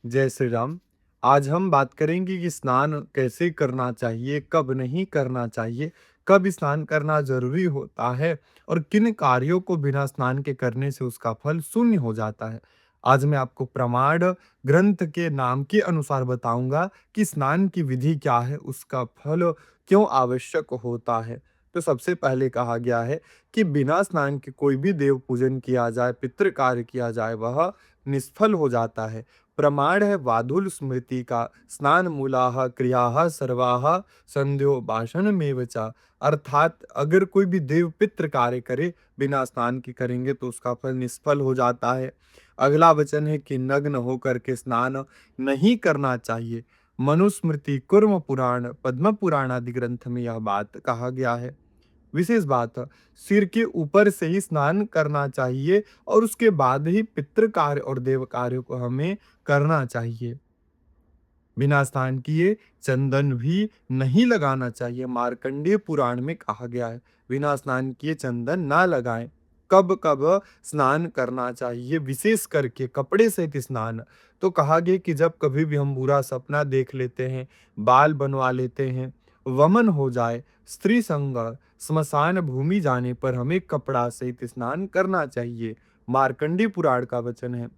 जय श्री राम। आज हम बात करेंगे कि स्नान कैसे करना चाहिए, कब नहीं करना चाहिए, कब स्नान करना ज़रूरी होता है और किन कार्यों को बिना स्नान के करने से उसका फल शून्य हो जाता है। आज मैं आपको प्रमाण ग्रंथ के नाम के अनुसार बताऊँगा कि स्नान की विधि क्या है, उसका फल क्यों आवश्यक होता है। तो सबसे पहले कहा गया है कि बिना स्नान के कोई भी देव पूजन किया जाए, पितृ कार्य किया जाए, वह निष्फल हो जाता है। प्रमाण है वाधुल स्मृति का, स्नान मूलाः क्रियाः सर्वाः संध्यो भाषणमेव च। अर्थात अगर कोई भी देव पितृ कार्य करे बिना स्नान के करेंगे तो उसका फल निष्फल हो जाता है। अगला वचन है कि नग्न होकर के स्नान नहीं करना चाहिए। मनुस्मृति, कुर्म पुराण, पद्म पुराण आदि ग्रंथ में यह बात कहा गया है। विशेष बात, सिर के ऊपर से ही स्नान करना चाहिए और उसके बाद ही पितृ कार्य और देव कार्य को हमें करना चाहिए। बिना स्नान किए चंदन भी नहीं लगाना चाहिए। मार्कंडेय पुराण में कहा गया है, बिना स्नान किए चंदन ना लगाएं। कब कब स्नान करना चाहिए, विशेष करके कपड़े सहित स्नान। तो कहा गया कि जब कभी भी हम बुरा सपना देख लेते हैं, बाल बनवा लेते हैं, वमन हो जाए, स्त्री संग, स्मशान भूमि जाने पर हमें कपड़ा सहित स्नान करना चाहिए। मार्कंडेय पुराण का वचन है।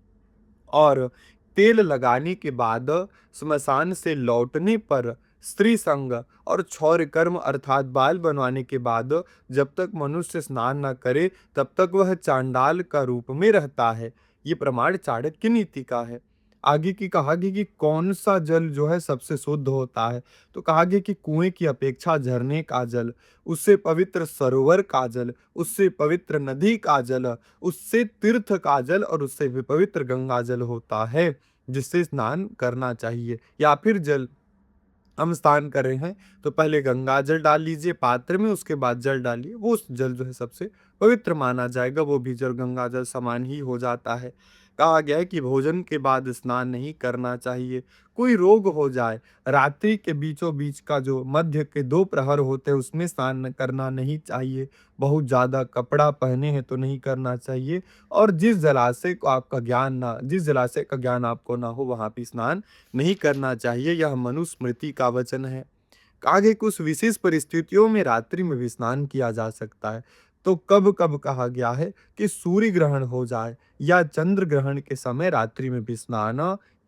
और तेल लगाने के बाद स्मशान से लौटने पर स्त्री संग और क्षौर कर्म अर्थात बाल बनवाने के बाद जब तक मनुष्य स्नान न करे तब तक वह चांडाल का रूप में रहता है। ये प्रमाण चाणक्य नीति का है। आगे की कहा गया कि कौन सा जल जो है सबसे शुद्ध होता है। तो कहा गया कि कुएं की अपेक्षा झरने का जल, उससे पवित्र सरोवर का जल, उससे पवित्र नदी का जल, उससे तीर्थ का जल और उससे भी पवित्र गंगा जल होता है, जिससे स्नान करना चाहिए। या फिर जल हम स्नान कर रहे हैं तो पहले गंगा जल डाल लीजिए पात्र में, उसके बाद जल डालिए, वो उस जल जो है सबसे पवित्र माना जाएगा, वो भी जल गंगा जल समान ही हो जाता है। कहा गया है कि भोजन के बाद स्नान नहीं करना चाहिए। कोई रोग हो जाए, रात्रि के बीचों बीच का जो मध्य के 2 प्रहर होते हैं उसमें स्नान करना नहीं चाहिए। बहुत ज्यादा कपड़ा पहने हैं तो नहीं करना चाहिए। और जिस जलाशय का ज्ञान आपको ना हो वहां भी स्नान नहीं करना चाहिए। यह मनुस्मृति का वचन है। आगे कुछ विशेष परिस्थितियों में रात्रि में भी स्नान किया जा सकता है। तो कब कब कहा गया है कि सूर्य ग्रहण हो जाए या चंद्र ग्रहण के समय रात्रि में भी स्नान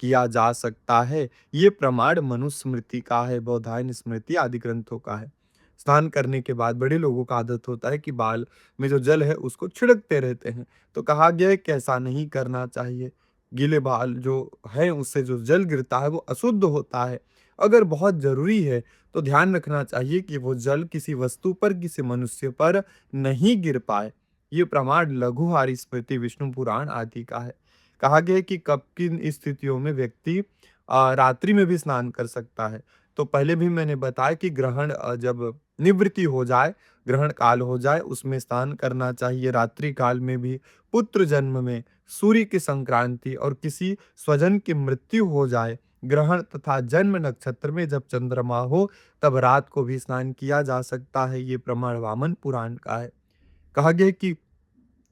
किया जा सकता है। ये प्रमाण मनुस्मृति का है, बौधायन स्मृति आदि ग्रंथों का है। स्नान करने के बाद बड़े लोगों का आदत होता है कि बाल में जो जल है उसको छिड़कते रहते हैं। तो कहा गया है कि ऐसा नहीं करना चाहिए। गीले बाल जो है उससे जो जल गिरता है वो अशुद्ध होता है। अगर बहुत जरूरी है तो ध्यान रखना चाहिए कि वो जल किसी वस्तु पर, किसी मनुष्य पर नहीं गिर पाए। ये प्रमाण लघुहारी स्मृति, विष्णु पुराण आदि का है। कहा गया है कि कब किन स्थितियों में व्यक्ति रात्रि में भी स्नान कर सकता है। तो पहले भी मैंने बताया कि ग्रहण जब निवृत्ति हो जाए, ग्रहण काल हो जाए, उसमें स्नान करना चाहिए। रात्रि काल में भी, पुत्र जन्म में, सूर्य की संक्रांति और किसी स्वजन की मृत्यु हो जाए, ग्रहण तथा जन्म नक्षत्र में जब चंद्रमा हो, तब रात को भी स्नान किया जा सकता है। ये प्रमाण वामन पुराण का है। कहा गया है कि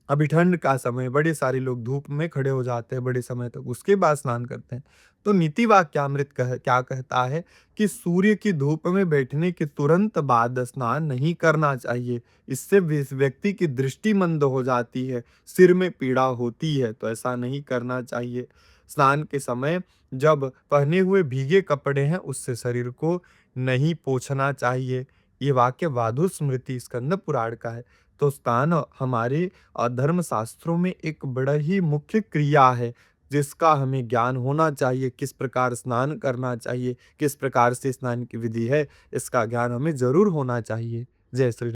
अभी ठंड का समय, बड़े सारे लोग धूप में खड़े हो जाते हैं बड़े समय तक, उसके बाद स्नान करते हैं। तो नीति वाक्यामृत क्या कहता है कि सूर्य की धूप में बैठने के तुरंत बाद स्नान नहीं करना चाहिए। इससे व्यक्ति की दृष्टि मंद हो जाती है, सिर में पीड़ा होती है, तो ऐसा नहीं करना चाहिए। स्नान के समय जब पहने हुए भीगे कपड़े हैं उससे शरीर को नहीं पोंछना चाहिए। ये वाक्य वाधु स्मृति स्कंद पुराण का है। तो स्नान हमारे धर्म शास्त्रों में एक बड़ा ही मुख्य क्रिया है, जिसका हमें ज्ञान होना चाहिए। किस प्रकार स्नान करना चाहिए, किस प्रकार से स्नान की विधि है, इसका ज्ञान हमें जरूर होना चाहिए। जय श्री